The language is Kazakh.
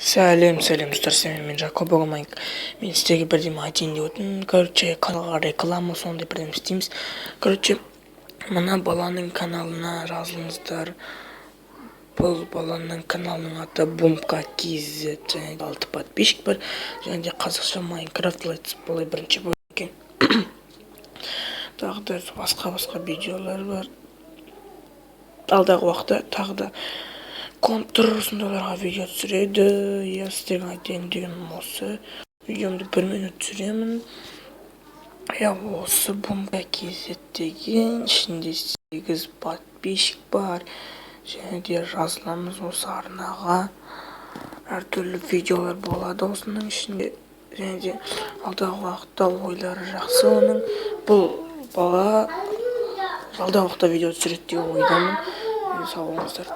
Сәлем достар, мен Жако. Бүгін мен сіздерге бірдеме айтайын деп отырмын. Каналға реклама сондай бірдеме істейміз. Мына баланың каналына жазылыңыздар. Бұл баланың каналының аты Бумка KZ, және 6 подписчик бар. Және де қазақша Майнкрафт Let's Play бірінші бөлім екен. Тағы да басқа видеолар бар. Алдағы уақытта тағы да контур осындайларға видео түсіреді. Я сіздерге айтайын дегенім осы. Видеомды 1 минут түсіремін. Осы Бумка KZ деген ішінде 8 подписчик бар. Және де жазыламыз осы арнаға. Әртүрлі видеолар болады осының ішінде. Және де алдағы уақытта ойлары жақсы оның. Бұл бала алдағы уақытта видео түсіреді деген ойдамын. Сау болыңыздар.